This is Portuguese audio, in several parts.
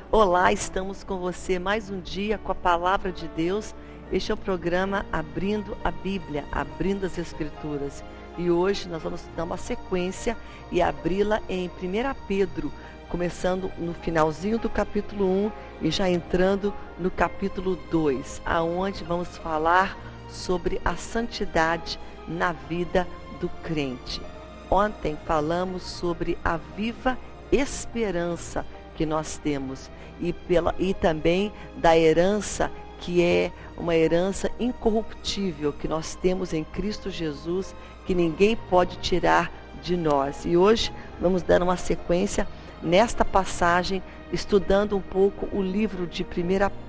Olá, estamos com você mais um dia com a Palavra de Deus. Este é o programa Abrindo a Bíblia, Abrindo as Escrituras. E hoje nós vamos dar uma sequência e abri-la em 1 Pedro, começando no finalzinho do capítulo 1 e já entrando no capítulo 2, aonde vamos falar sobre a santidade na vida do crente. Ontem falamos sobre a viva esperança que nós temos e também da herança que é uma herança incorruptível que nós temos em Cristo Jesus, que ninguém pode tirar de nós. E hoje vamos dar uma sequência nesta passagem, estudando um pouco o livro de 1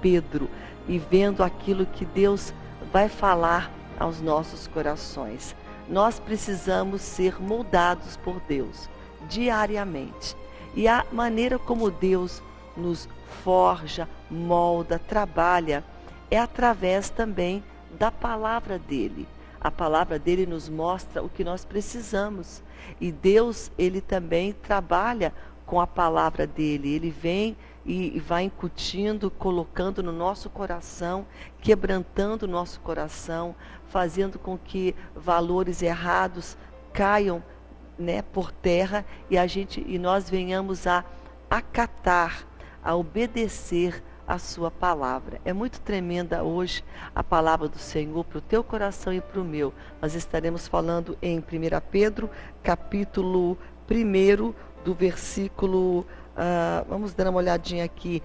Pedro e vendo aquilo que Deus vai falar aos nossos corações. Nós precisamos ser moldados por Deus diariamente. E a maneira como Deus nos forja, molda, trabalha, é através também da palavra dele. A palavra dele nos mostra o que nós precisamos. E Deus, ele também trabalha com a palavra dele. Ele vem e vai incutindo, colocando no nosso coração, quebrantando o nosso coração, fazendo com que valores errados caiam, por terra e nós venhamos a acatar, a obedecer a sua palavra. É muito tremenda hoje a palavra do Senhor para o teu coração e para o meu. Nós estaremos falando em 1 Pedro, capítulo 1, do versículo, vamos dar uma olhadinha aqui,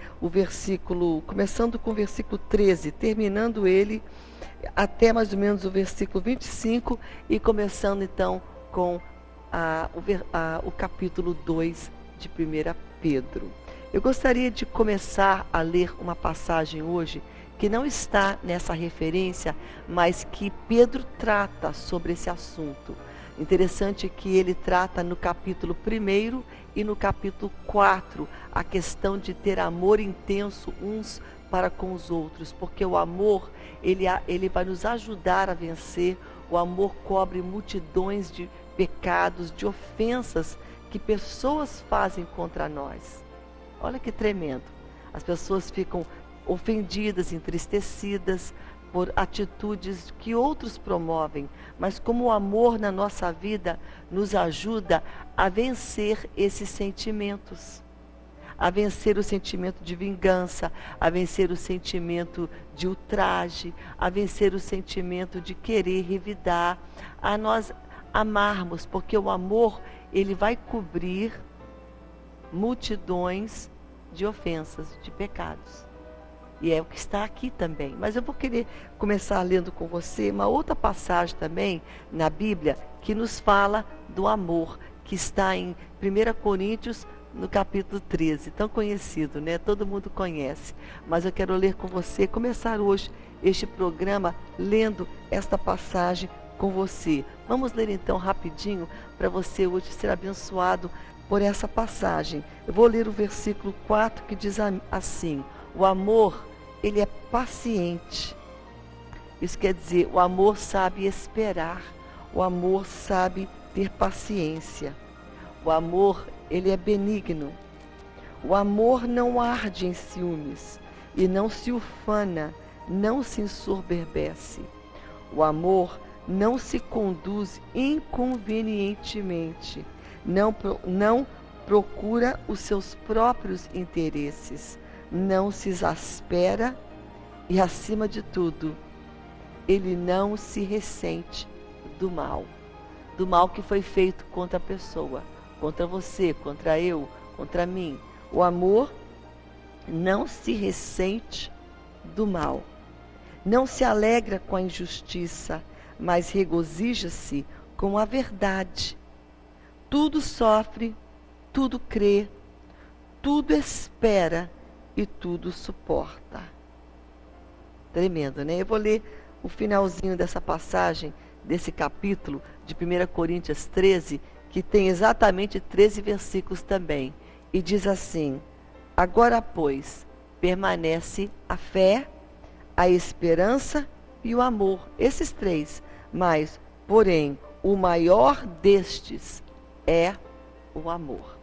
começando com o versículo 13, terminando ele até mais ou menos o versículo 25 e começando então com o capítulo 2 de 1 Pedro. Eu gostaria de começar a ler uma passagem hoje que não está nessa referência, mas que Pedro trata sobre esse assunto. Interessante que ele trata no capítulo 1 e no capítulo 4 a questão de ter amor intenso uns para com os outros, porque o amor ele vai nos ajudar a vencer. O amor cobre multidões de pecados, de ofensas que pessoas fazem contra nós. Olha que tremendo. As pessoas ficam ofendidas, entristecidas por atitudes que outros promovem, mas como o amor na nossa vida nos ajuda a vencer esses sentimentos, a vencer o sentimento de vingança, a vencer o sentimento de ultraje, a vencer o sentimento de querer revidar, a nós amarmos, porque o amor, ele vai cobrir multidões de ofensas, de pecados. E é o que está aqui também. Mas eu vou querer começar lendo com você uma outra passagem também na Bíblia que nos fala do amor, que está em 1 Coríntios, no capítulo 13, tão conhecido, né? Todo mundo conhece. Mas eu quero ler com você, começar hoje este programa lendo esta passagem com você. Vamos ler então rapidinho para você hoje ser abençoado por essa passagem. Eu vou ler o versículo 4 que diz assim: o amor, ele é paciente. Isso quer dizer, o amor sabe esperar, o amor sabe ter paciência. O amor, ele é benigno. O amor não arde em ciúmes e não se ufana, não se ensoberbece. O amor não se conduz inconvenientemente, não procura os seus próprios interesses, não se exaspera e, acima de tudo, ele não se ressente do mal que foi feito contra a pessoa, contra você, contra eu, contra mim. O amor não se ressente do mal, não se alegra com a injustiça, mas regozija-se com a verdade. Tudo sofre, tudo crê, tudo espera e tudo suporta. Tremendo, né? Eu vou ler o finalzinho dessa passagem, desse capítulo de 1 Coríntios 13, que tem exatamente 13 versículos também. E diz assim: agora, pois, permanece a fé, a esperança e o amor, esses três, mas, porém, o maior destes é o amor.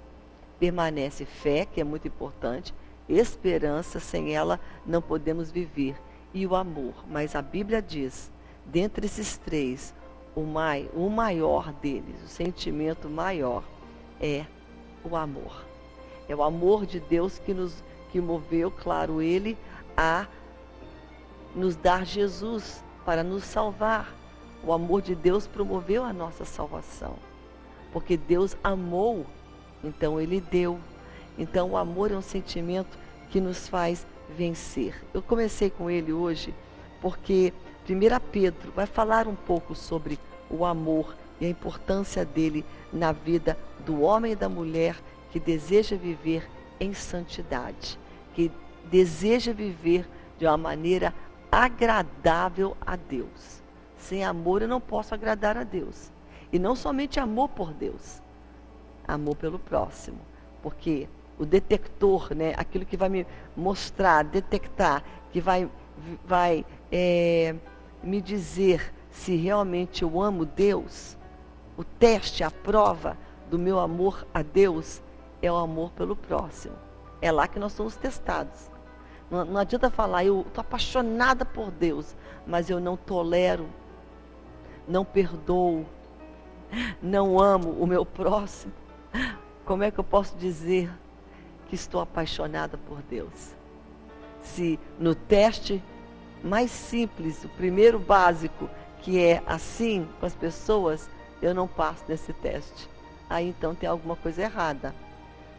Permanece fé, que é muito importante, esperança, sem ela não podemos viver. E o amor, mas a Bíblia diz, dentre esses três, o maior deles, o sentimento maior é o amor. É o amor de Deus que moveu, claro, Ele a nos dar Jesus para nos salvar. O amor de Deus promoveu a nossa salvação. Porque Deus amou, então Ele deu. Então o amor é um sentimento que nos faz vencer. Eu comecei com ele hoje porque 1 Pedro vai falar um pouco sobre o amor e a importância dele na vida do homem e da mulher que deseja viver em santidade, que deseja viver de uma maneira agradável a Deus. Sem amor eu não posso agradar a Deus. E não somente amor por Deus, amor pelo próximo. Porque o detector, né, aquilo que vai me mostrar, detectar, que vai me dizer se realmente eu amo Deus, o teste, a prova do meu amor a Deus é o amor pelo próximo. É lá que nós somos testados. Não adianta falar, eu estou apaixonada por Deus, mas eu não tolero, não perdoo, não amo o meu próximo. Como é que eu posso dizer que estou apaixonada por Deus? Se no teste mais simples, o primeiro básico, que é assim com as pessoas, eu não passo nesse teste. Aí então tem alguma coisa errada.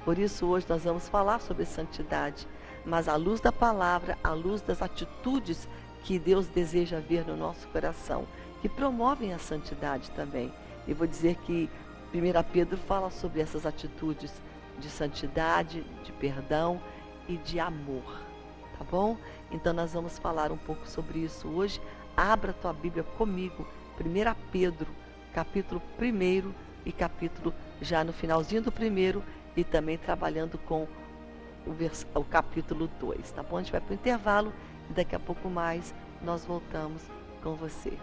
Por isso hoje nós vamos falar sobre santidade, mas à luz da palavra, à luz das atitudes que Deus deseja ver no nosso coração, que promovem a santidade também. E vou dizer que 1 Pedro fala sobre essas atitudes de santidade, de perdão e de amor, tá bom? Então nós vamos falar um pouco sobre isso hoje. Abra a tua Bíblia comigo, 1 Pedro, capítulo 1 e capítulo já no finalzinho do 1 e também trabalhando com o capítulo 2, tá bom? A gente vai para o intervalo e daqui a pouco mais nós voltamos com você.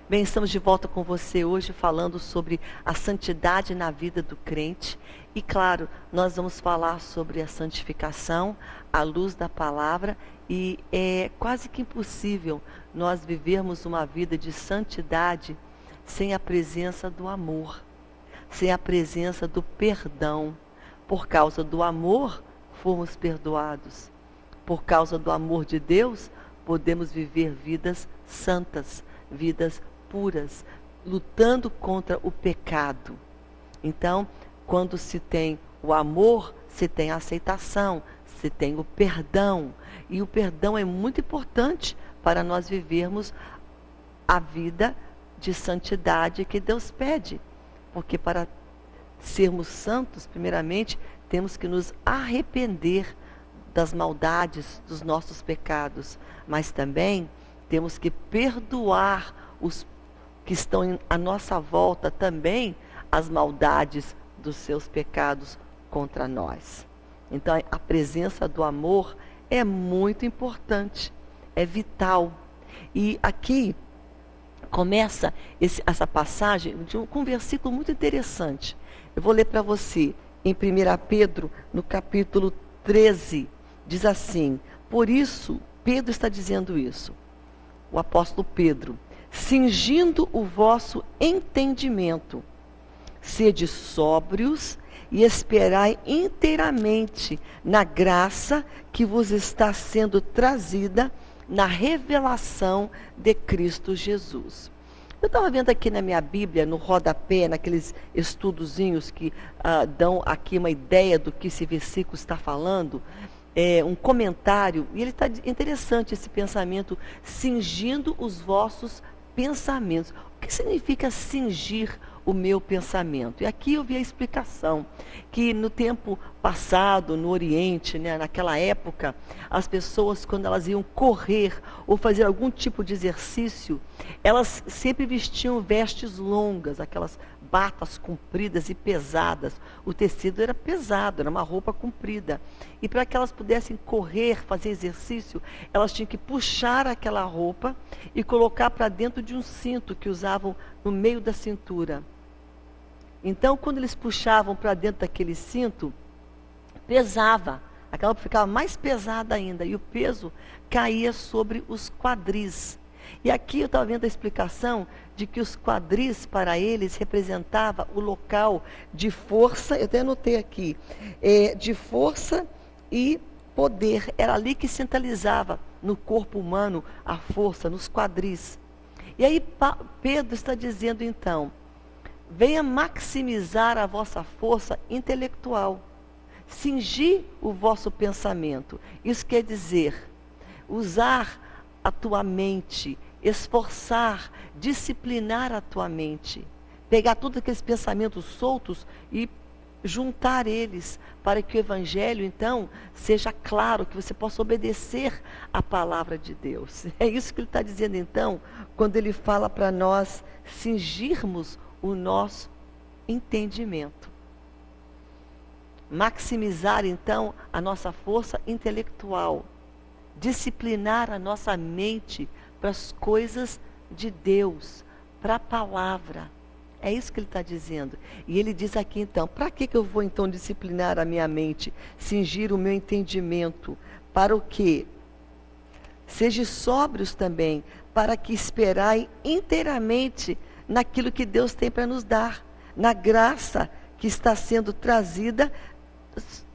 Bem, estamos de volta com você hoje falando sobre a santidade na vida do crente. E claro, nós vamos falar sobre a santificação à luz da palavra. E é quase que impossível nós vivermos uma vida de santidade sem a presença do amor, sem a presença do perdão. Por causa do amor, fomos perdoados. Por causa do amor de Deus, podemos viver vidas santas, vidas puras, lutando contra o pecado. Então, quando se tem o amor, se tem a aceitação, se tem o perdão. E o perdão é muito importante para nós vivermos a vida de santidade que Deus pede. Porque para sermos santos, primeiramente, temos que nos arrepender das maldades, dos nossos pecados. Mas também temos que perdoar os que estão à nossa volta também as maldades dos seus pecados contra nós. Então a presença do amor é muito importante, é vital. E aqui começa essa passagem com um versículo muito interessante. Eu vou ler para você em 1 Pedro, no capítulo 13, diz assim: por isso, Pedro está dizendo isso, o apóstolo Pedro: cingindo o vosso entendimento, sede sóbrios e esperai inteiramente na graça que vos está sendo trazida na revelação de Cristo Jesus. Eu estava vendo aqui na minha Bíblia, no rodapé, naqueles estudozinhos que dão aqui uma ideia do que esse versículo está falando, um comentário, e ele está interessante esse pensamento, cingindo os vossos pensamentos. O que significa cingir o meu pensamento? E aqui eu vi a explicação, que no tempo passado, no Oriente, né, naquela época, as pessoas, quando elas iam correr ou fazer algum tipo de exercício, elas sempre vestiam vestes longas, aquelas batas compridas e pesadas. O tecido era pesado, era uma roupa comprida. E para que elas pudessem correr, fazer exercício, elas tinham que puxar aquela roupa e colocar para dentro de um cinto que usavam no meio da cintura. Então, quando eles puxavam para dentro daquele cinto, pesava. Aquela roupa ficava mais pesada ainda. E o peso caía sobre os quadris. E aqui eu estava vendo a explicação de que os quadris para eles representava o local de força, eu até anotei aqui, de força e poder. Era ali que centralizava no corpo humano a força, nos quadris. E aí Pedro está dizendo então, venha maximizar a vossa força intelectual, cingir o vosso pensamento. Isso quer dizer, usar a tua mente, esforçar, disciplinar a tua mente, pegar todos aqueles pensamentos soltos e juntar eles, para que o Evangelho, então, seja claro, que você possa obedecer a palavra de Deus. É isso que ele está dizendo, então, quando ele fala para nós cingirmos o nosso entendimento. Maximizar, então, a nossa força intelectual, disciplinar a nossa mente para as coisas de Deus, para a palavra. É isso que ele está dizendo. E ele diz aqui então, para que eu vou então disciplinar a minha mente, cingir o meu entendimento? Para o quê? Sejam sóbrios também, para que esperai inteiramente naquilo que Deus tem para nos dar, na graça que está sendo trazida.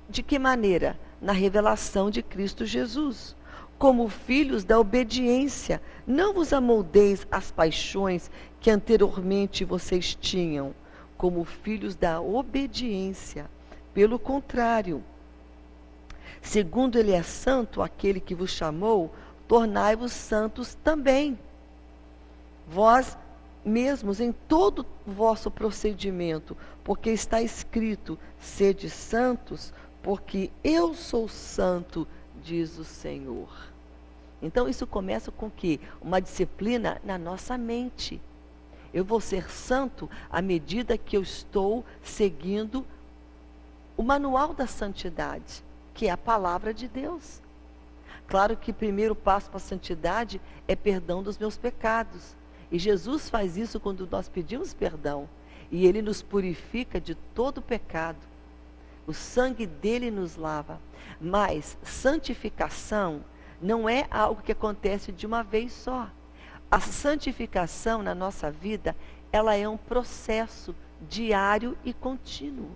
De que maneira? Na revelação de Cristo Jesus. Como filhos da obediência, não vos amoldeis às paixões que anteriormente vocês tinham, como filhos da obediência. Pelo contrário, segundo ele é santo, aquele que vos chamou, tornai-vos santos também. Vós mesmos em todo o vosso procedimento, porque está escrito, sede santos, porque eu sou santo, diz o Senhor. Então isso começa com o quê? Uma disciplina na nossa mente. Eu vou ser santo à medida que eu estou seguindo o manual da santidade, que é a palavra de Deus. Claro que o primeiro passo para a santidade é perdão dos meus pecados. E Jesus faz isso quando nós pedimos perdão. E Ele nos purifica de todo pecado. O sangue dele nos lava. Mas santificação não é algo que acontece de uma vez só. A santificação na nossa vida, ela é um processo diário e contínuo.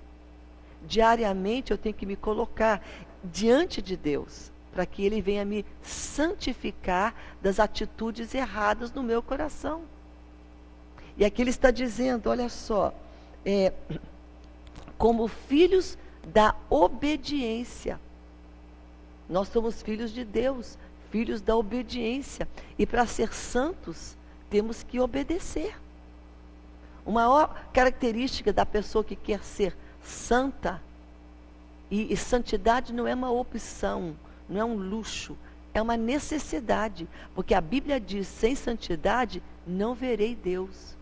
Diariamente eu tenho que me colocar diante de Deus, para que Ele venha me santificar das atitudes erradas no meu coração. E aqui ele está dizendo, olha só, como filhos da obediência. Nós somos filhos de Deus, filhos da obediência. E para ser santos, temos que obedecer. Uma maior característica da pessoa que quer ser santa, e santidade não é uma opção, não é um luxo, é uma necessidade. Porque a Bíblia diz, sem santidade não verei Deus.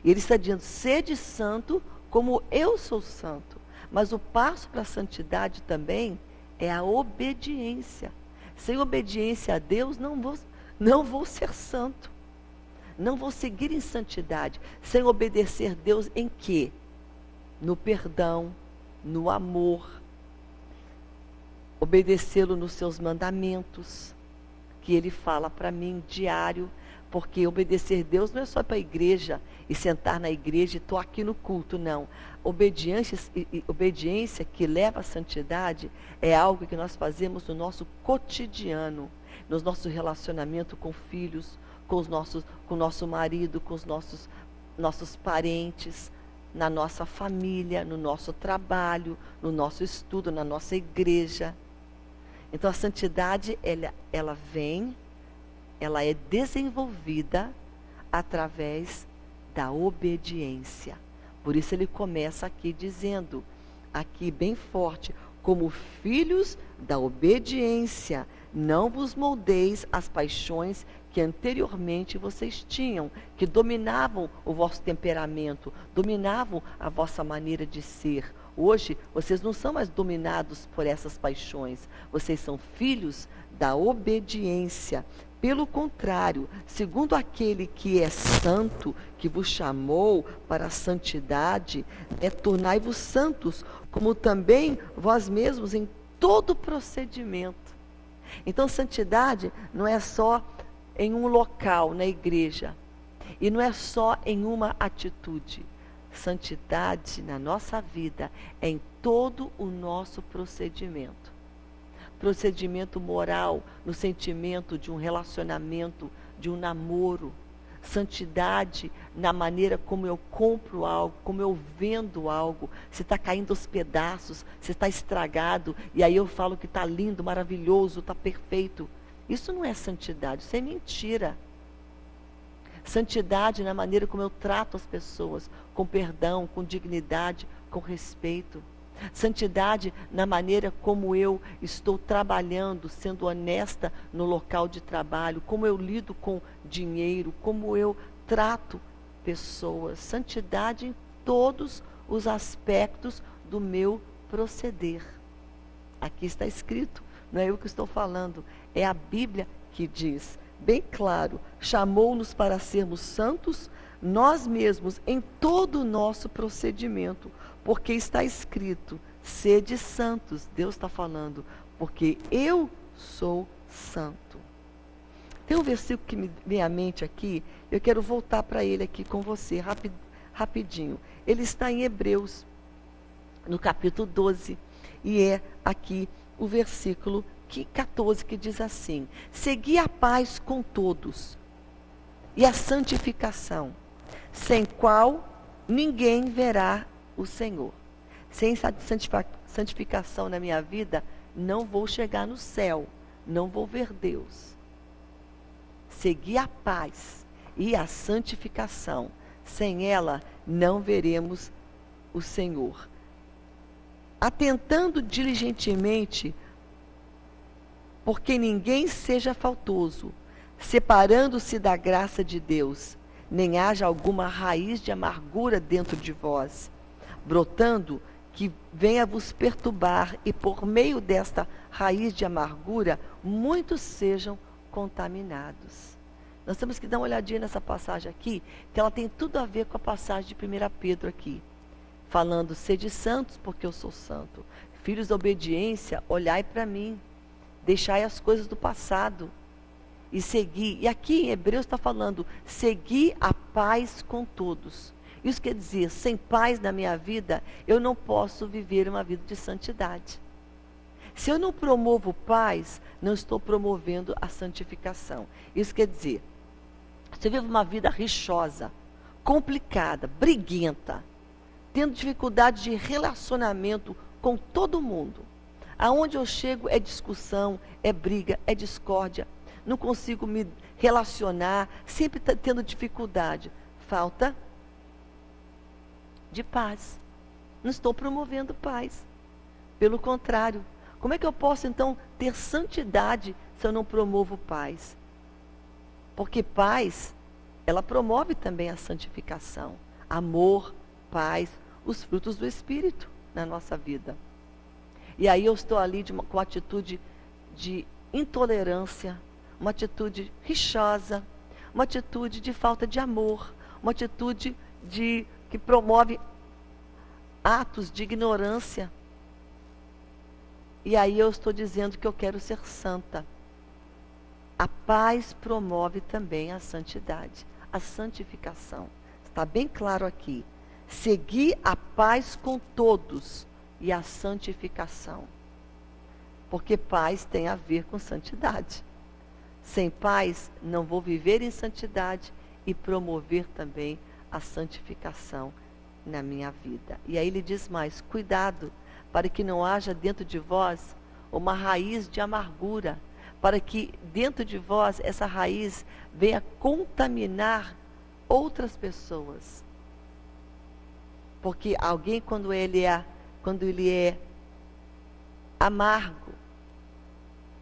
E ele está dizendo, sede santo como eu sou santo. Mas o passo para a santidade também é a obediência. Sem obediência a Deus, não vou ser santo. Não vou seguir em santidade. Sem obedecer Deus em quê? No perdão, no amor. Obedecê-lo nos seus mandamentos, que Ele fala para mim diário. Porque obedecer Deus não é só para a igreja e sentar na igreja e estou aqui no culto, não. Obediência que leva à santidade é algo que nós fazemos no nosso cotidiano, no nosso relacionamento com filhos, com o nosso marido, com os nossos parentes, na nossa família, no nosso trabalho, no nosso estudo, na nossa igreja. Então a santidade, ela vem, ela é desenvolvida através da obediência. Por isso ele começa aqui dizendo, aqui bem forte, como filhos da obediência, não vos moldeis às paixões que anteriormente vocês tinham, que dominavam o vosso temperamento, dominavam a vossa maneira de ser. Hoje, vocês não são mais dominados por essas paixões, vocês são filhos da obediência. Pelo contrário, segundo aquele que é santo, que vos chamou para a santidade, tornai-vos santos, como também vós mesmos em todo procedimento. Então, santidade não é só em um local, na igreja, e não é só em uma atitude. Santidade na nossa vida é em todo o nosso procedimento. Procedimento moral, no sentimento de um relacionamento, de um namoro. Santidade na maneira como eu compro algo, como eu vendo algo. Se está caindo aos pedaços, se está estragado, e aí eu falo que está lindo, maravilhoso, está perfeito. Isso não é santidade, isso é mentira. Santidade na maneira como eu trato as pessoas, com perdão, com dignidade, com respeito. Santidade na maneira como eu estou trabalhando, sendo honesta no local de trabalho, como eu lido com dinheiro, como eu trato pessoas. Santidade em todos os aspectos do meu proceder. Aqui está escrito, não é eu que estou falando, é a Bíblia que diz, bem claro, chamou-nos para sermos santos, nós mesmos, em todo o nosso procedimento, porque está escrito, sede santos, Deus está falando, porque eu sou santo. Tem um versículo que me vem à mente aqui, eu quero voltar para ele aqui com você, rapidinho. Ele está em Hebreus, no capítulo 12, e é aqui o versículo 14, que diz assim, segui a paz com todos, e a santificação, sem qual ninguém verá o Senhor. Sem santificação na minha vida, não vou chegar no céu, não vou ver Deus. Seguir a paz e a santificação, sem ela não veremos o Senhor. Atentando diligentemente, porque ninguém seja faltoso, separando-se da graça de Deus, nem haja alguma raiz de amargura dentro de vós, brotando, que venha vos perturbar, e por meio desta raiz de amargura, muitos sejam contaminados. Nós temos que dar uma olhadinha nessa passagem aqui, que ela tem tudo a ver com a passagem de 1 Pedro aqui, falando, sede santos, porque eu sou santo. Filhos da obediência, olhai para mim, deixai as coisas do passado, e seguir. E aqui em Hebreus está falando, seguir a paz com todos. Isso quer dizer, sem paz na minha vida, eu não posso viver uma vida de santidade. Se eu não promovo paz, não estou promovendo a santificação. Isso quer dizer, se eu vivo uma vida rixosa, complicada, briguenta, tendo dificuldade de relacionamento com todo mundo, aonde eu chego é discussão, é briga, é discórdia, não consigo me relacionar, sempre tendo dificuldade, falta de paz. Não estou promovendo paz. Pelo contrário, como é que eu posso então ter santidade se eu não promovo paz? Porque paz, ela promove também a santificação. Amor, paz, os frutos do Espírito na nossa vida. E aí eu estou ali com uma atitude de intolerância, uma atitude rixosa, uma atitude de falta de amor, uma atitude que promove atos de ignorância. E aí eu estou dizendo que eu quero ser santa. A paz promove também a santidade, a santificação. Está bem claro aqui. Seguir a paz com todos e a santificação. Porque paz tem a ver com santidade. Sem paz, não vou viver em santidade e promover também a santificação na minha vida. E aí ele diz mais, cuidado, para que não haja dentro de vós uma raiz de amargura, para que dentro de vós essa raiz venha contaminar outras pessoas. Porque alguém, quando ele é amargo,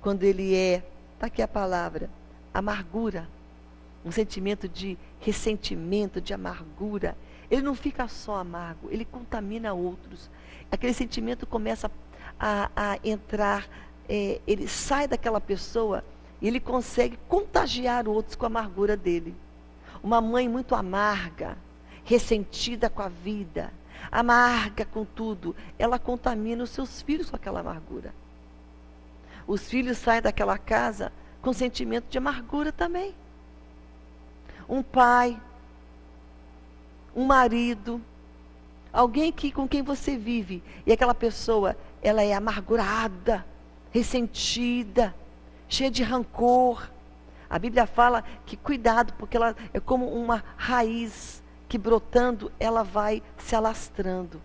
quando ele é, está aqui a palavra, amargura, um sentimento de ressentimento, de amargura, ele não fica só amargo, ele contamina outros. Aquele sentimento começa a entrar, ele sai daquela pessoa e ele consegue contagiar outros com a amargura dele. Uma mãe muito amarga, ressentida com a vida, amarga com tudo, ela contamina os seus filhos com aquela amargura. Os filhos saem daquela casa com sentimento de amargura também. Um pai, um marido, alguém com quem você vive, e aquela pessoa, ela é amargurada, ressentida, cheia de rancor. A Bíblia fala que cuidado, porque ela é como uma raiz que brotando, ela vai se alastrando.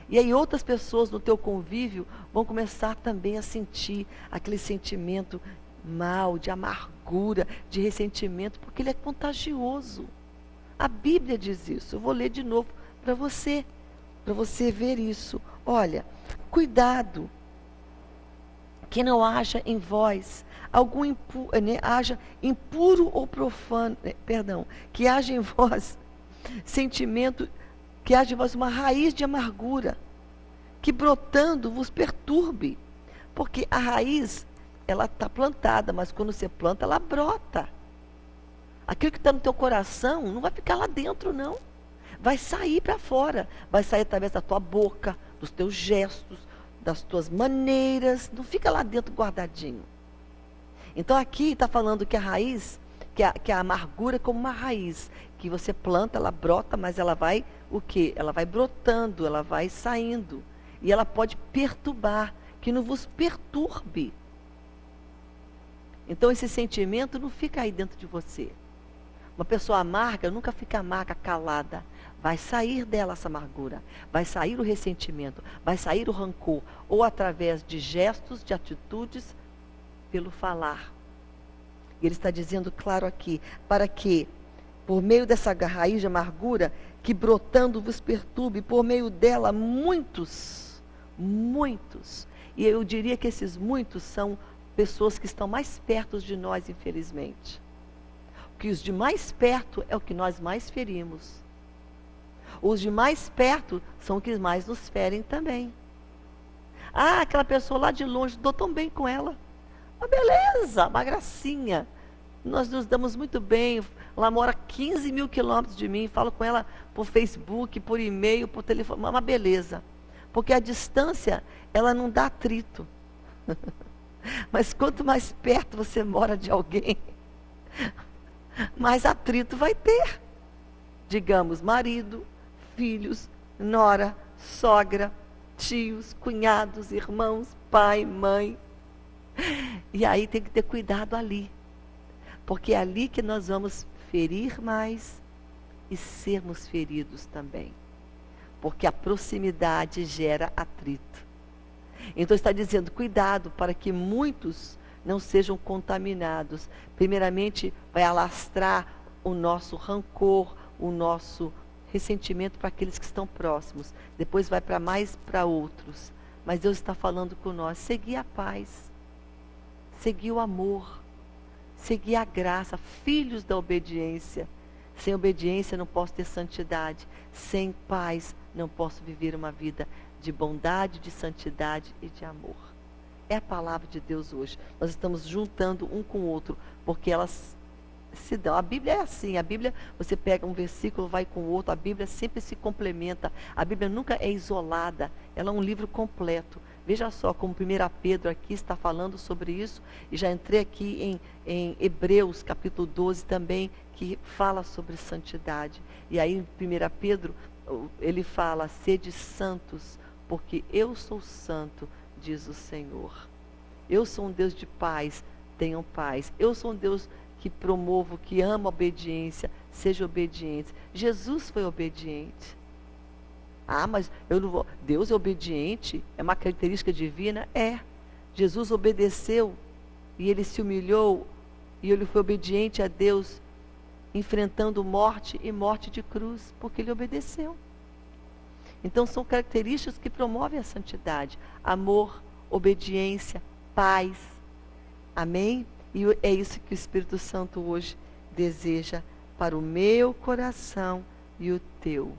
E aí outras pessoas no teu convívio vão começar também a sentir aquele sentimento mal, de amargura, de ressentimento, porque ele é contagioso. A Bíblia diz isso. Eu vou ler de novo para você ver isso. Olha, cuidado, que não haja em vós algum haja impuro ou profano, que haja em vós sentimento, que haja em vós uma raiz de amargura, que brotando vos perturbe, porque a raiz, ela está plantada, mas quando você planta, ela brota. Aquilo que está no teu coração, não vai ficar lá dentro, não. Vai sair para fora, vai sair através da tua boca, dos teus gestos, das tuas maneiras, não fica lá dentro guardadinho. Então aqui está falando que a raiz, que a amargura é como uma raiz, que você planta, ela brota, mas ela vai, o quê? Ela vai brotando, ela vai saindo, e ela pode perturbar, que não vos perturbe. Então esse sentimento não fica aí dentro de você. Uma pessoa amarga nunca fica amarga, calada. Vai sair dela essa amargura, vai sair o ressentimento, vai sair o rancor, ou através de gestos, de atitudes, pelo falar. E ele está dizendo claro aqui, para que, por meio dessa raiz de amargura, que brotando vos perturbe, por meio dela muitos, e eu diria que esses muitos são pessoas que estão mais perto de nós, infelizmente. Que os de mais perto é o que nós mais ferimos. Os de mais perto são os que mais nos ferem também. Ah, aquela pessoa lá de longe, dou tão bem com ela. Uma beleza, uma gracinha. Nós nos damos muito bem. Ela mora 15 mil quilômetros de mim. Falo com ela por Facebook, por e-mail, por telefone. Uma beleza. Porque a distância, ela não dá atrito. Mas quanto mais perto você mora de alguém, mais atrito vai ter. Digamos, marido, filhos, nora, sogra, tios, cunhados, irmãos, pai, mãe. E aí tem que ter cuidado ali. Porque é ali que nós vamos ferir mais e sermos feridos também. Porque a proximidade gera atrito. Então está dizendo, cuidado para que muitos não sejam contaminados. Primeiramente, vai alastrar o nosso rancor, o nosso ressentimento para aqueles que estão próximos. Depois vai para outros. Mas Deus está falando com nós, seguir a paz, seguir o amor, seguir a graça, filhos da obediência. Sem obediência não posso ter santidade. Sem paz não posso viver uma vida de bondade, de santidade e de amor. É a palavra de Deus hoje. Nós estamos juntando um com o outro, porque elas se dão. A Bíblia é assim, a Bíblia, você pega um versículo, vai com o outro, a Bíblia sempre se complementa, a Bíblia nunca é isolada, ela é um livro completo. Veja só como 1 Pedro aqui está falando sobre isso, e já entrei aqui em Hebreus capítulo 12 também, que fala sobre santidade. E aí em 1 Pedro, ele fala, sede santos, porque eu sou santo, diz o Senhor. Eu sou um Deus de paz, tenham paz. Eu sou um Deus que promovo, que ama a obediência, seja obediente. Jesus foi obediente. Ah, mas eu não vou. Deus é obediente, é uma característica divina? É. Jesus obedeceu e ele se humilhou e ele foi obediente a Deus, enfrentando morte e morte de cruz, porque ele obedeceu. Então são características que promovem a santidade. Amor, obediência, paz. Amém? E é isso que o Espírito Santo hoje deseja para o meu coração e o teu.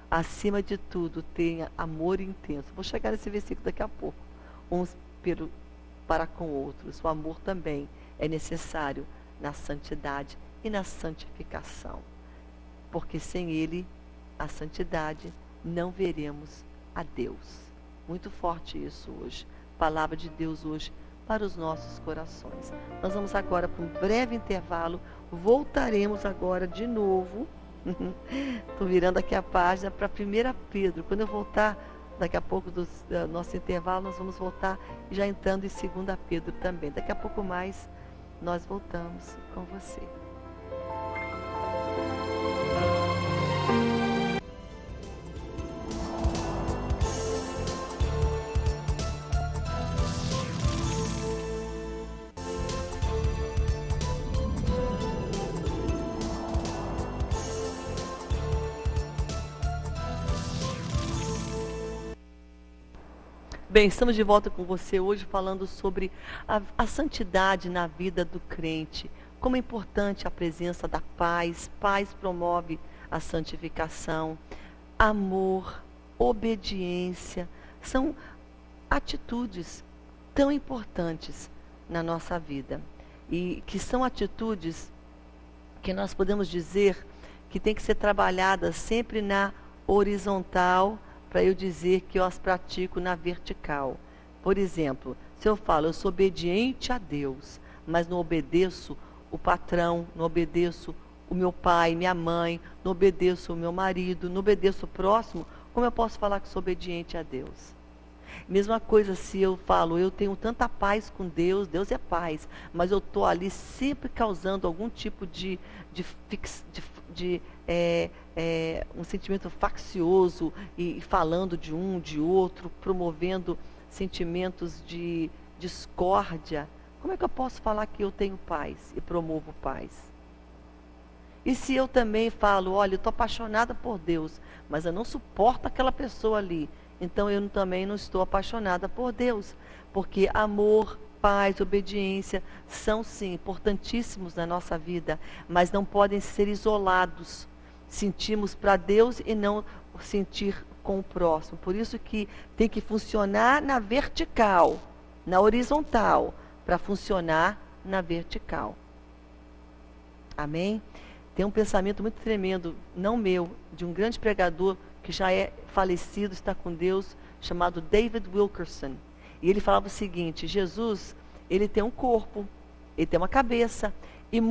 Acima de tudo, tenha amor intenso. Vou chegar nesse versículo daqui a pouco. Uns para com outros. O amor também é necessário na santidade e na santificação. Porque sem ele, a santidade, não veremos a Deus. Muito forte isso hoje. Palavra de Deus hoje para os nossos corações. Nós vamos agora para um breve intervalo. Voltaremos agora de novo. Estou virando aqui a página para 1 Pedro. Quando eu voltar, daqui a pouco do nosso intervalo, nós vamos voltar já entrando em 2 Pedro também. Daqui a pouco mais, nós voltamos com você. Bem, estamos de volta com você hoje falando sobre a santidade na vida do crente. Como é importante a presença da paz. Paz promove a santificação. Amor, obediência, são atitudes tão importantes na nossa vida. E que são atitudes que nós podemos dizer que tem que ser trabalhadas sempre na horizontal, para eu dizer que eu as pratico na vertical. Por exemplo, se eu falo, eu sou obediente a Deus, mas não obedeço o patrão, não obedeço o meu pai, minha mãe, não obedeço o meu marido, não obedeço o próximo, como eu posso falar que sou obediente a Deus? Mesma coisa se eu falo, eu tenho tanta paz com Deus, Deus é paz, mas eu estou ali sempre causando algum tipo de um sentimento faccioso e falando de um, de outro, promovendo sentimentos de discórdia. Como é que eu posso falar que eu tenho paz e promovo paz? E se eu também falo, olha, eu estou apaixonada por Deus, mas eu não suporto aquela pessoa ali, então eu também não estou apaixonada por Deus, porque amor, paz, obediência são sim importantíssimos na nossa vida, mas não podem ser isolados. Sentimos para Deus e não sentir com o próximo. Por isso que tem que funcionar na vertical, na horizontal, para funcionar na vertical. Amém? Tem um pensamento muito tremendo, não meu, de um grande pregador que já é falecido, está com Deus, chamado David Wilkerson. E ele falava o seguinte: Jesus, ele tem um corpo, ele tem uma cabeça, e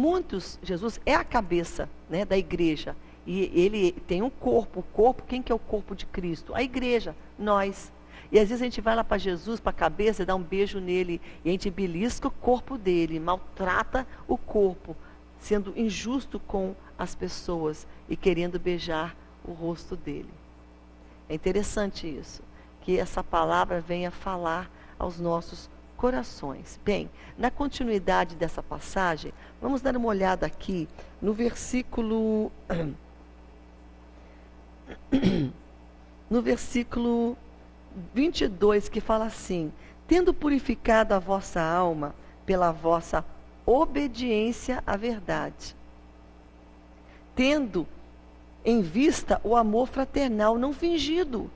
Jesus é a cabeça, né, da igreja, e ele tem um corpo. O corpo, quem que é o corpo de Cristo? A igreja, nós. E às vezes a gente vai lá para Jesus, para a cabeça, e dá um beijo nele, e a gente belisca o corpo dele, maltrata o corpo, sendo injusto com as pessoas e querendo beijar o rosto dele. É interessante isso, que essa palavra venha falar aos nossos corações. Bem, na continuidade dessa passagem, vamos dar uma olhada aqui no versículo no versículo 22, que fala assim: tendo purificado a vossa alma pela vossa obediência à verdade, tendo em vista o amor fraternal não fingido,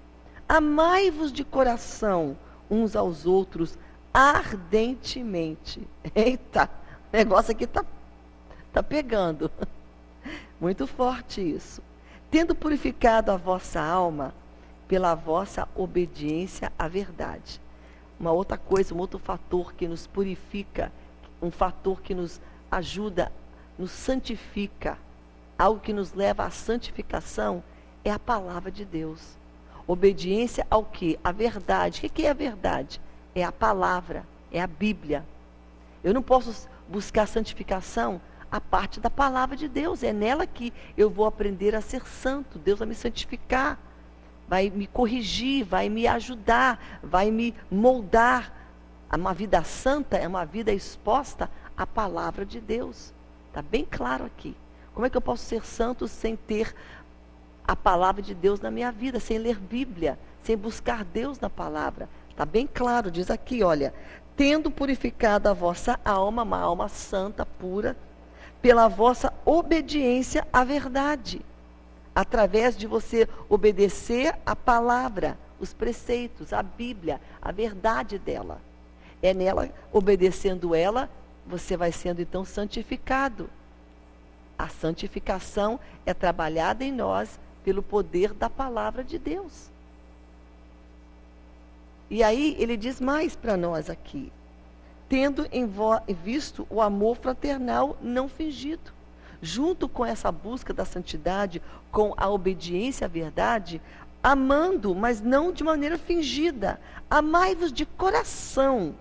amai-vos de coração uns aos outros ardentemente. Eita, o negócio aqui tá pegando. Muito forte isso. Tendo purificado a vossa alma pela vossa obediência à verdade. Uma outra coisa, um outro fator que nos purifica, um fator que nos ajuda, nos santifica, algo que nos leva à santificação, é a palavra de Deus. Obediência ao quê? A verdade. O que é a verdade? É a palavra, é a Bíblia. Eu não posso buscar santificação a parte da palavra de Deus. É nela que eu vou aprender a ser santo. Deus vai me santificar, vai me corrigir, vai me ajudar, vai me moldar. Uma vida santa é uma vida exposta à palavra de Deus. Está bem claro aqui. Como é que eu posso ser santo sem ter a palavra de Deus na minha vida, sem ler Bíblia, sem buscar Deus na palavra? Está bem claro, diz aqui, olha, tendo purificado a vossa alma, uma alma santa, pura, pela vossa obediência à verdade, através de você obedecer a palavra, os preceitos, a Bíblia, a verdade dela. É nela, obedecendo ela, você vai sendo então santificado. A santificação é trabalhada em nós pelo poder da palavra de Deus. E aí ele diz mais para nós aqui: tendo em visto o amor fraternal não fingido. Junto com essa busca da santidade, com a obediência à verdade, amando, mas não de maneira fingida. Amai-vos de coração,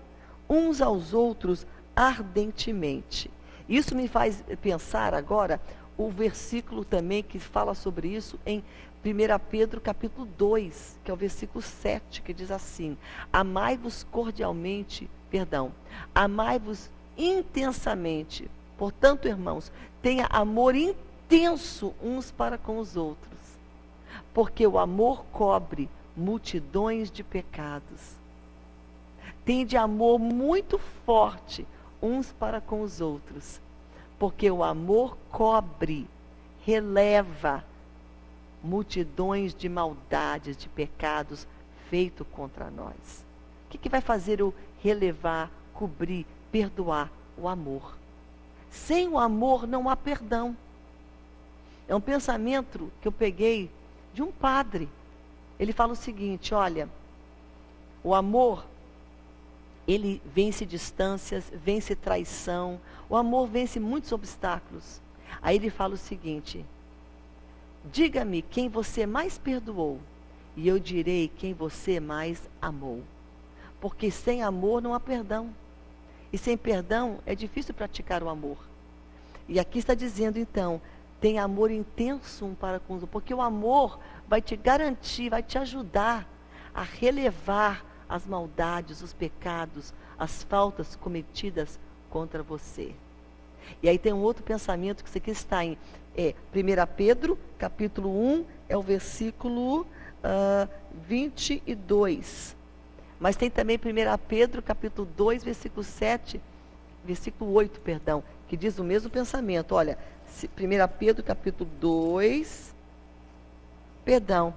uns aos outros, ardentemente. Isso me faz pensar agora o versículo também que fala sobre isso em 1 Pedro capítulo 2, que é o versículo 7, que diz assim: amai-vos cordialmente, amai-vos intensamente. Portanto, irmãos, tenha amor intenso uns para com os outros, porque o amor cobre multidões de pecados. Tende amor muito forte uns para com os outros, porque o amor cobre, releva multidões de maldades, de pecados feitos contra nós. O que vai fazer eu relevar, cobrir, perdoar? O amor. Sem o amor não há perdão. É um pensamento que eu peguei de um padre. Ele fala o seguinte: olha, o amor, ele vence distâncias, vence traição, o amor vence muitos obstáculos. Aí ele fala o seguinte: diga-me quem você mais perdoou, e eu direi quem você mais amou. Porque sem amor não há perdão. E sem perdão é difícil praticar o amor. E aqui está dizendo então, tem amor intenso um para com os outros, porque o amor vai te garantir, vai te ajudar a relevar as maldades, os pecados, as faltas cometidas contra você. E aí tem um outro pensamento que isso aqui está em 1 Pedro, capítulo 1, é o versículo 22. Mas tem também 1 Pedro, capítulo 2, versículo 7, versículo 8, perdão, que diz o mesmo pensamento. Olha, 1 Pedro, capítulo 2, perdão,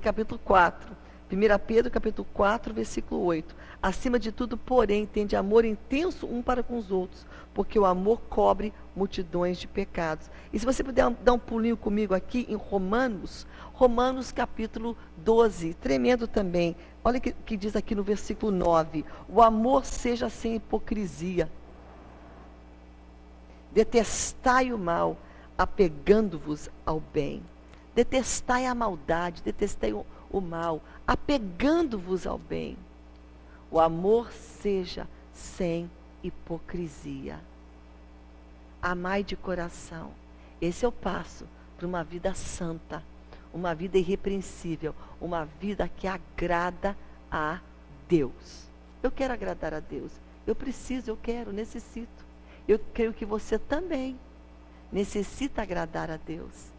capítulo 4. 1 Pedro, capítulo 4, versículo 8. Acima de tudo, porém, tende amor intenso um para com os outros, porque o amor cobre multidões de pecados. E se você puder dar um pulinho comigo aqui em Romanos capítulo 12, tremendo também. Olha o que diz aqui no versículo 9. O amor seja sem hipocrisia. Detestai o mal, apegando-vos ao bem. Detestai a maldade, detestai o mal, apegando-vos ao bem. O amor seja sem hipocrisia. Amai de coração. Esse é o passo para uma vida santa, uma vida irrepreensível, uma vida que agrada a Deus. Eu quero agradar a Deus. Eu preciso, eu quero, necessito. Eu creio que você também necessita agradar a Deus.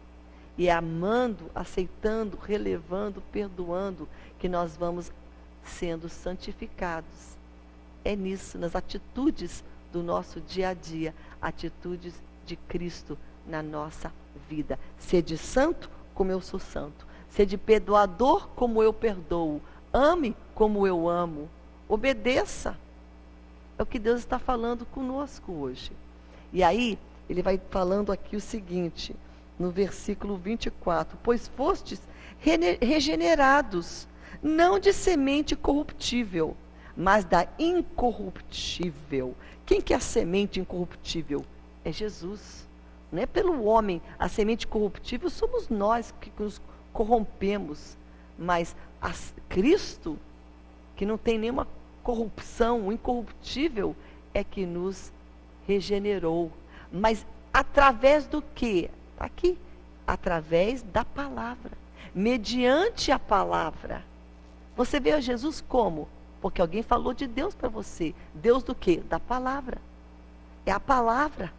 E é amando, aceitando, relevando, perdoando, que nós vamos sendo santificados. É nisso, nas atitudes do nosso dia a dia, atitudes de Cristo na nossa vida. Sede santo como eu sou santo. Sede perdoador como eu perdoo. Ame como eu amo. Obedeça. É o que Deus está falando conosco hoje. E aí, ele vai falando aqui o seguinte, no versículo 24. Pois fostes regenerados, não de semente corruptível, mas da incorruptível. Quem que é a semente incorruptível? É Jesus. Não é pelo homem. A semente corruptível somos nós que nos corrompemos. Mas Cristo, que não tem nenhuma corrupção, o incorruptível, é que nos regenerou. Mas através do quê? Está aqui. Através da palavra. Mediante a palavra. Você vê a Jesus como? Porque alguém falou de Deus para você. Deus do quê? Da palavra. É a palavra.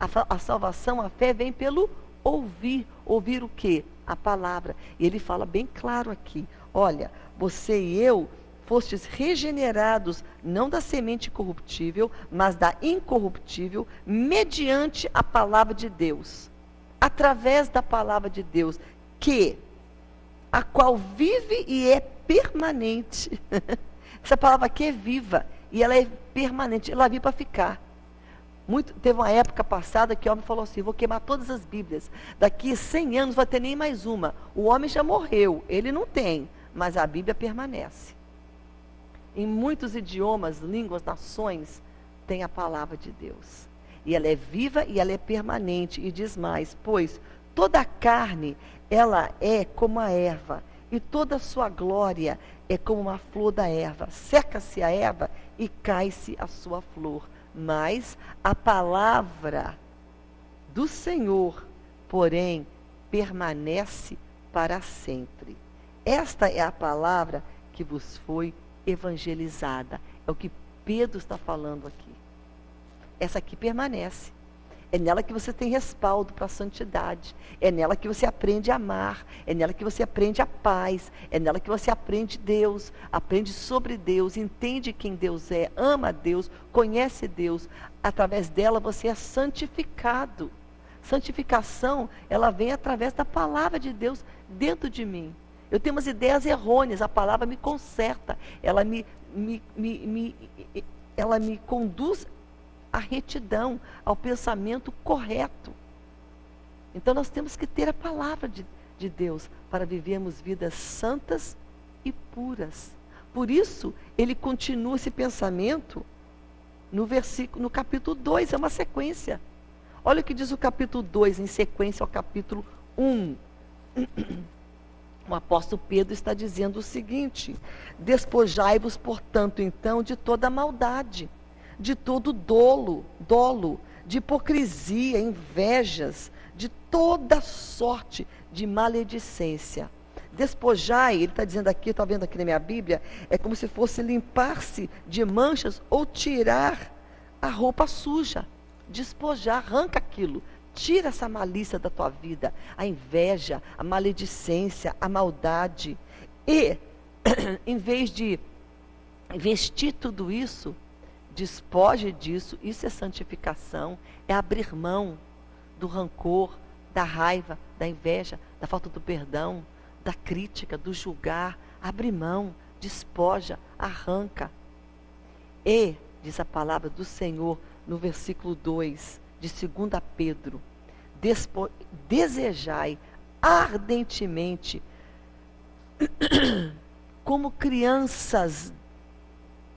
A salvação, a fé vem pelo ouvir. Ouvir o quê? A palavra. E ele fala bem claro aqui. Olha, você e eu fostes regenerados, não da semente corruptível, mas da incorruptível, mediante a palavra de Deus. Através da palavra de Deus, a qual vive e é permanente. Essa palavra aqui é viva e ela é permanente, ela veio para ficar. Teve uma época passada que o homem falou assim: vou queimar todas as Bíblias, daqui 100 anos não vai ter nem mais uma. O homem já morreu, ele não tem, mas a Bíblia permanece. Em muitos idiomas, línguas, nações, tem a palavra de Deus. E ela é viva e ela é permanente. E diz mais: pois toda a carne, ela é como a erva, e toda a sua glória é como uma flor da erva. Seca-se a erva e cai-se a sua flor. Mas a palavra do Senhor, porém, permanece para sempre. Esta é a palavra que vos foi evangelizada. É o que Pedro está falando aqui. Essa aqui permanece. É nela que você tem respaldo para a santidade. É nela que você aprende a amar. É nela que você aprende a paz. É nela que você aprende Deus. Aprende sobre Deus. Entende quem Deus é. Ama Deus. Conhece Deus. Através dela você é santificado. Santificação, ela vem através da palavra de Deus dentro de mim. Eu tenho umas ideias errôneas. A palavra me conserta. Ela me conduz à retidão, ao pensamento correto. Então nós temos que ter a palavra de Deus para vivermos vidas santas e puras. Por isso, ele continua esse pensamento no capítulo 2, é uma sequência. Olha o que diz o capítulo 2, em sequência ao capítulo 1. O apóstolo Pedro está dizendo o seguinte: despojai-vos, portanto, então, de toda maldade, de todo dolo, de hipocrisia, invejas, de toda sorte de maledicência. Despojai, ele está dizendo aqui, está vendo aqui na minha Bíblia, é como se fosse limpar-se de manchas ou tirar a roupa suja. Despojar, arranca aquilo. Tira essa malícia da tua vida, a inveja, a maledicência, a maldade. E, em vez de vestir tudo isso, despoje disso. Isso é santificação, é abrir mão do rancor, da raiva, da inveja, da falta do perdão, da crítica, do julgar. Abre mão, despoja, arranca. E, diz a palavra do Senhor no versículo 2 de 2 Pedro, desejai ardentemente, como crianças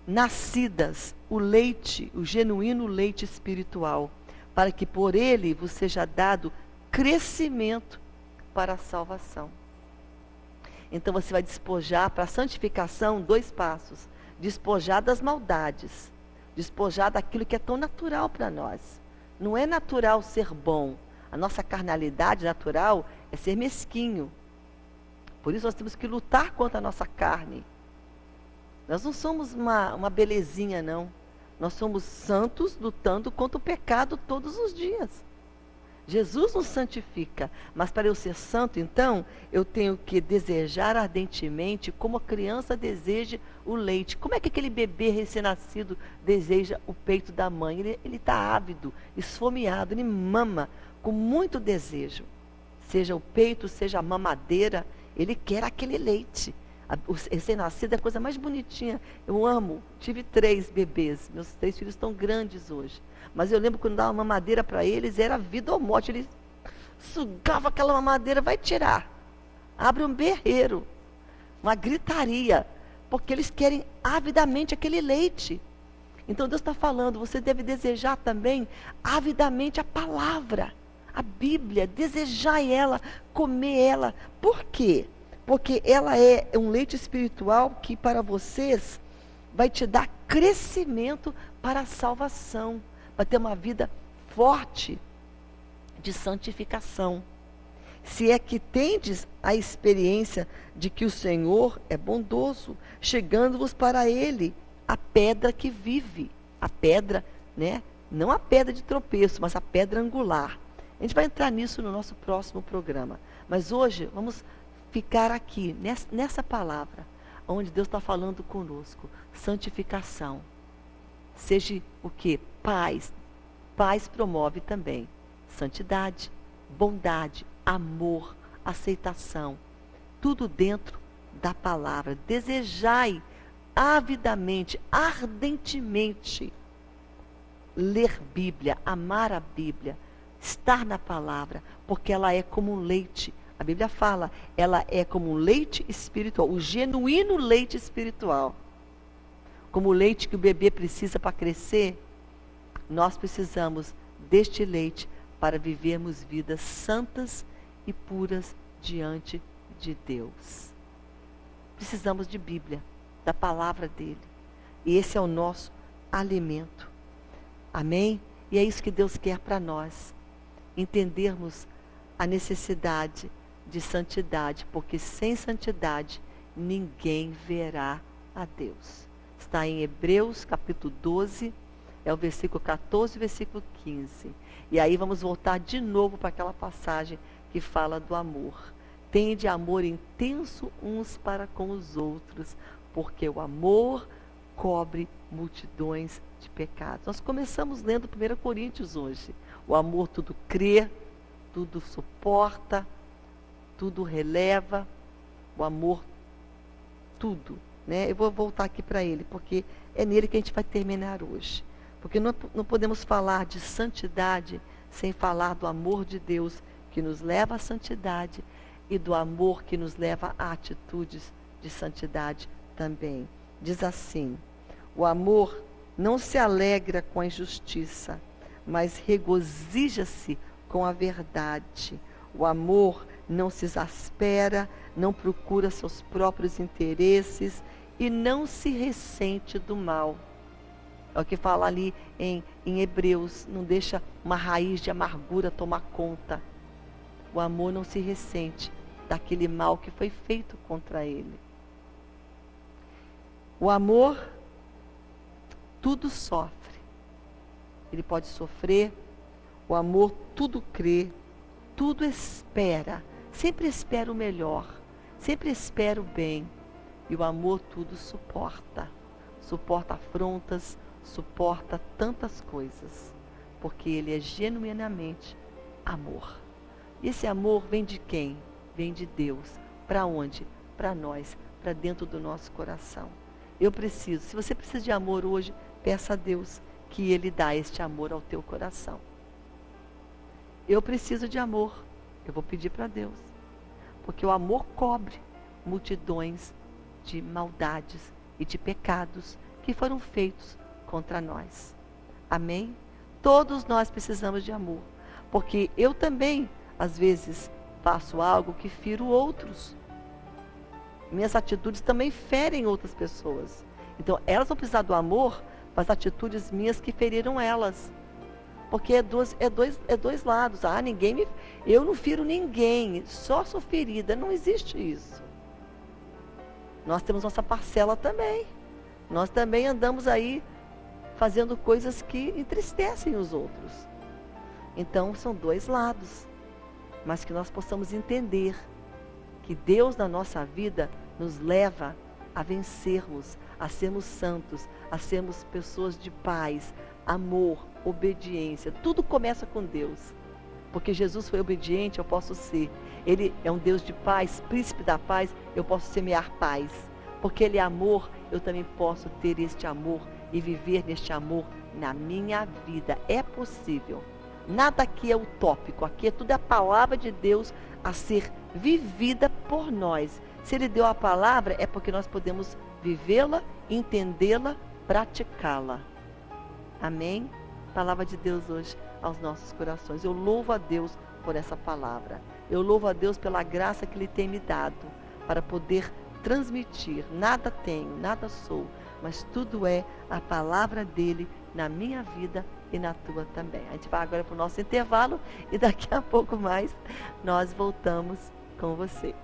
nascidas, o leite, o genuíno leite espiritual, para que por ele vos seja dado crescimento para a salvação. Então você vai despojar para a santificação 2 passos: despojar das maldades, despojar daquilo que é tão natural para nós. Não é natural ser bom. A nossa carnalidade natural é ser mesquinho. Por isso nós temos que lutar contra a nossa carne. Nós não somos uma belezinha, não. Nós somos santos lutando contra o pecado todos os dias. Jesus nos santifica, mas para eu ser santo, então, eu tenho que desejar ardentemente, como a criança deseja o leite. Como é que aquele bebê recém-nascido deseja o peito da mãe? Ele está ávido, esfomeado, ele mama com muito desejo. Seja o peito, seja a mamadeira, ele quer aquele leite. O recém-nascido é a coisa mais bonitinha. Eu amo. Tive 3 bebês. Meus 3 filhos estão grandes hoje. Mas eu lembro quando dava uma mamadeira para eles, era vida ou morte. Eles sugavam aquela mamadeira, vai tirar. Abre um berreiro, uma gritaria, porque eles querem avidamente aquele leite. Então Deus está falando, você deve desejar também avidamente a palavra, a Bíblia, desejar ela, comer ela. Por quê? Porque ela é um leite espiritual que para vocês vai te dar crescimento para a salvação, para ter uma vida forte de santificação. Se é que tendes a experiência de que o Senhor é bondoso, chegando-vos para Ele, a pedra que vive. A pedra, né? Não a pedra de tropeço, mas a pedra angular. A gente vai entrar nisso no nosso próximo programa. Mas hoje vamos ficar aqui, nessa palavra, onde Deus está falando conosco. Santificação. Seja o que? Paz. Paz promove também santidade, bondade, amor, aceitação. Tudo dentro da palavra. Desejai avidamente, ardentemente, ler Bíblia, amar a Bíblia, estar na palavra, porque ela é como um leite. A Bíblia fala, ela é como um leite espiritual, o genuíno leite espiritual. Como o leite que o bebê precisa para crescer, nós precisamos deste leite para vivermos vidas santas e puras diante de Deus. Precisamos de Bíblia, da palavra dele. E esse é o nosso alimento. Amém? E é isso que Deus quer para nós. Entendermos a necessidade de santidade, porque sem santidade ninguém verá a Deus. Está em Hebreus capítulo 12, é o versículo 14 e versículo 15. E aí vamos voltar de novo para aquela passagem que fala do amor. Tende amor intenso uns para com os outros, porque o amor cobre multidões de pecados. Nós começamos lendo 1 Coríntios hoje. O amor tudo crê, tudo suporta, tudo releva. O amor, tudo. Né? Eu vou voltar aqui para ele, porque é nele que a gente vai terminar hoje. Porque não podemos falar de santidade sem falar do amor de Deus que nos leva à santidade e do amor que nos leva a atitudes de santidade também. Diz assim: o amor não se alegra com a injustiça, mas regozija-se com a verdade. O amor não se exaspera, não procura seus próprios interesses e não se ressente do mal. É o que fala ali em Hebreus, não deixa uma raiz de amargura tomar conta. O amor não se ressente daquele mal que foi feito contra ele. O amor tudo sofre. Ele pode sofrer. O amor tudo crê, tudo espera. Sempre espera o melhor, sempre espera o bem. E o amor tudo suporta. Suporta afrontas, suporta tantas coisas. Porque ele é genuinamente amor. E esse amor vem de quem? Vem de Deus. Para onde? Para nós, para dentro do nosso coração. Eu preciso, se você precisa de amor hoje, peça a Deus que Ele dá este amor ao teu coração. Eu preciso de amor, eu vou pedir para Deus. Porque o amor cobre multidões de maldades e de pecados que foram feitos contra nós. Amém? Todos nós precisamos de amor. Porque eu também, às vezes, faço algo que firo outros. Minhas atitudes também ferem outras pessoas. Então, elas vão precisar do amor para as atitudes minhas que feriram elas. Porque é dois lados. Eu não firo ninguém, só sou ferida. Não existe isso. Nós temos nossa parcela também. Nós também andamos aí fazendo coisas que entristecem os outros. Então, são dois lados. Mas que nós possamos entender que Deus na nossa vida nos leva a vencermos, a sermos santos, a sermos pessoas de paz, amor, obediência. Tudo começa com Deus. Porque Jesus foi obediente, eu posso ser. Ele é um Deus de paz, príncipe da paz, eu posso semear paz. Porque Ele é amor, eu também posso ter este amor e viver neste amor na minha vida. É possível. Nada aqui é utópico, aqui é tudo a palavra de Deus a ser vivida por nós. Se Ele deu a palavra, é porque nós podemos vivê-la, entendê-la, praticá-la. Amém? Palavra de Deus hoje aos nossos corações. Eu louvo a Deus por essa palavra. Eu louvo a Deus pela graça que Ele tem me dado para poder transmitir. Nada tenho, nada sou, mas tudo é a palavra dEle na minha vida e na tua também. A gente vai agora para o nosso intervalo e daqui a pouco mais nós voltamos com você.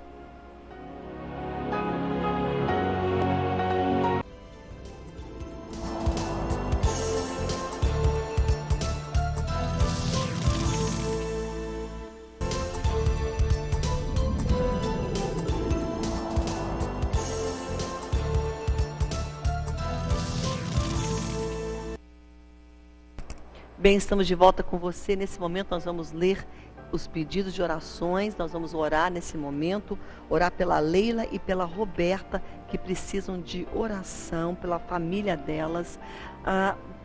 bem, estamos de volta com você. Nesse momento nós vamos ler os pedidos de orações, nós vamos orar nesse momento, orar pela Leila e pela Roberta, que precisam de oração, pela família delas,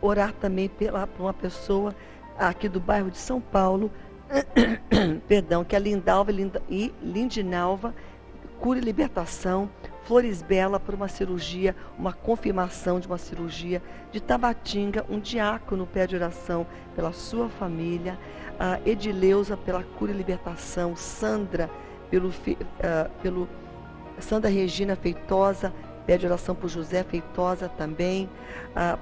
orar também por uma pessoa aqui do bairro de São Paulo, perdão, que é Lindalva e Lindinalva, cura e libertação. Flores Bela por uma cirurgia, uma confirmação de uma cirurgia. De Tabatinga, um diácono pede oração pela sua família. Edileuza pela cura e libertação. Sandra, Sandra Regina Feitosa pede oração por José Feitosa também.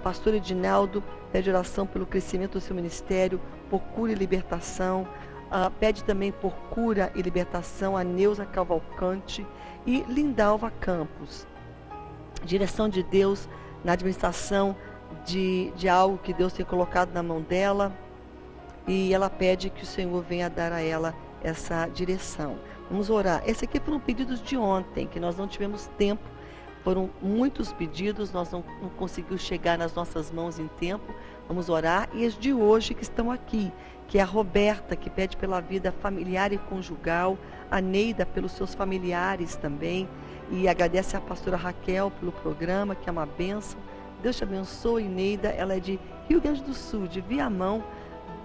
Pastor Edinaldo pede oração pelo crescimento do seu ministério, por cura e libertação. Pede também por cura e libertação a Neuza Cavalcante e Lindalva Campos. Direção de Deus na administração de algo que Deus tem colocado na mão dela, e ela pede que o Senhor venha dar a ela essa direção. Vamos orar. Esse aqui foram pedidos de ontem, que nós não tivemos tempo. Foram muitos pedidos, nós não conseguimos chegar nas nossas mãos em tempo. Vamos orar. E as de hoje que estão aqui, que é a Roberta, que pede pela vida familiar e conjugal, a Neida pelos seus familiares também, e agradece a pastora Raquel pelo programa, que é uma bênção. Deus te abençoe, Neida. Ela é de Rio Grande do Sul, de Viamão,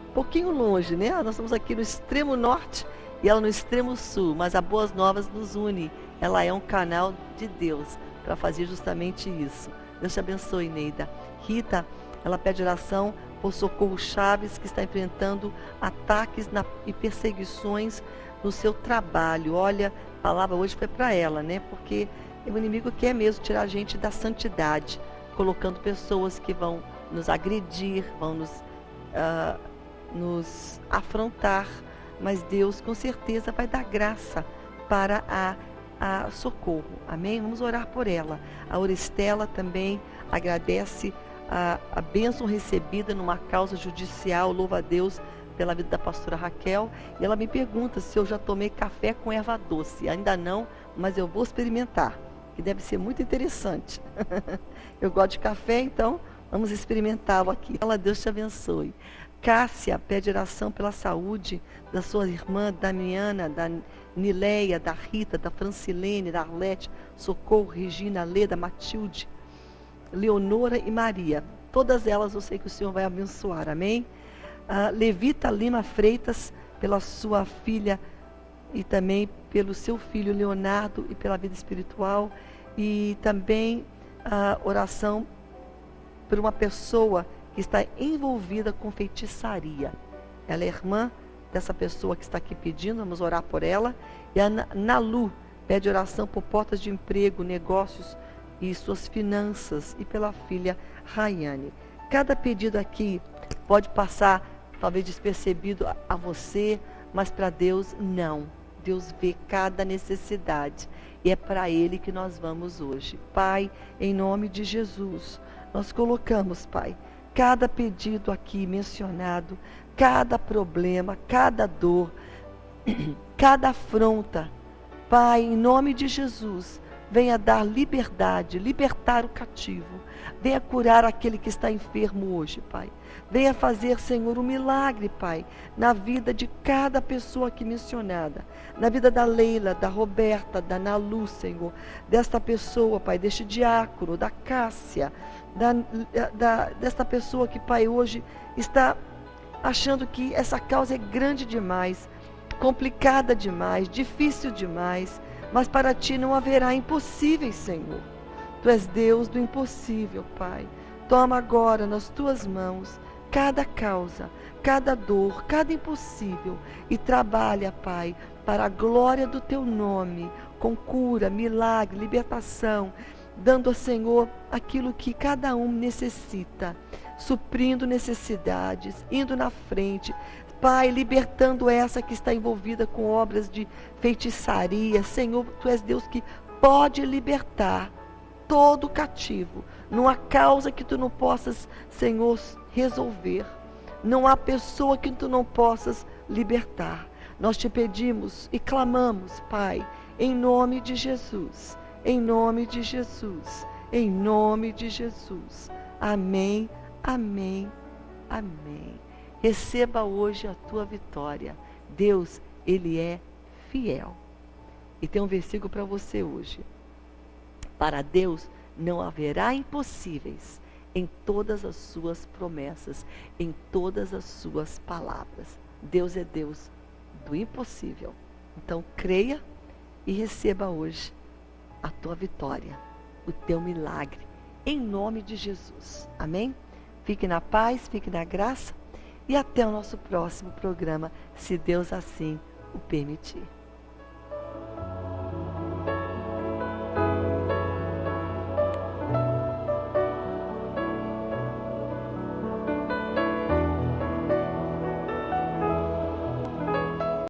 um pouquinho longe, né? Nós estamos aqui no extremo norte e ela no extremo sul, mas a Boas Novas nos une. Ela é um canal de Deus para fazer justamente isso. Deus te abençoe, Neida. Rita, ela pede oração por Socorro Chaves, que está enfrentando ataques e perseguições no seu trabalho. Olha, a palavra hoje foi para ela, né? Porque o inimigo quer mesmo tirar a gente da santidade, colocando pessoas que vão nos agredir, vão nos afrontar. Mas Deus com certeza vai dar graça para a Socorro. Amém? Vamos orar por ela. A Oristela também agradece a bênção recebida numa causa judicial. Louva a Deus pela vida da pastora Raquel. E ela me pergunta se eu já tomei café com erva doce. Ainda não, mas eu vou experimentar, que deve ser muito interessante. Eu gosto de café, então vamos experimentá-lo aqui. Deus te abençoe. Cássia pede oração pela saúde da sua irmã Damiana, da Nileia, da Rita, da Francilene, da Arlete, Socorro, Regina, Leda, Matilde, Leonora e Maria. Todas elas eu sei que o Senhor vai abençoar, amém? Levita Lima Freitas, pela sua filha e também pelo seu filho Leonardo e pela vida espiritual. E também oração por uma pessoa que está envolvida com feitiçaria. Ela é irmã dessa pessoa que está aqui pedindo, vamos orar por ela. E a Nalu pede oração por portas de emprego, negócios e suas finanças, e pela filha Rayane. Cada pedido aqui pode passar talvez despercebido a você, mas para Deus não. Deus vê cada necessidade e é para Ele que nós vamos hoje. Pai, em nome de Jesus, nós colocamos, Pai, cada pedido aqui mencionado, cada problema, cada dor, cada afronta. Pai, em nome de Jesus, venha dar liberdade, libertar o cativo. Venha curar aquele que está enfermo hoje, Pai. Venha fazer, Senhor, um milagre, Pai, na vida de cada pessoa aqui mencionada. Na vida da Leila, da Roberta, da Nalu, Senhor. Desta pessoa, Pai, deste diácono, da Cássia, desta pessoa que, Pai, hoje está achando que essa causa é grande demais, complicada demais, difícil demais, mas para Ti não haverá impossíveis, Senhor. Tu és Deus do impossível, Pai. Toma agora nas Tuas mãos cada causa, cada dor, cada impossível e trabalha, Pai, para a glória do Teu nome, com cura, milagre, libertação, dando ao Senhor aquilo que cada um necessita, suprindo necessidades, indo na frente, Pai, libertando essa que está envolvida com obras de feitiçaria. Senhor, Tu és Deus que pode libertar todo cativo. Não há causa que Tu não possas, Senhor, resolver. Não há pessoa que Tu não possas libertar. Nós Te pedimos e clamamos, Pai, em nome de Jesus. Em nome de Jesus. Em nome de Jesus. Amém, amém, amém. Receba hoje a tua vitória. Deus, Ele é fiel. E tem um versículo para você hoje. Para Deus não haverá impossíveis em todas as suas promessas, em todas as suas palavras. Deus é Deus do impossível. Então creia e receba hoje a tua vitória, o teu milagre, em nome de Jesus. Amém? Fique na paz, fique na graça e até o nosso próximo programa, se Deus assim o permitir.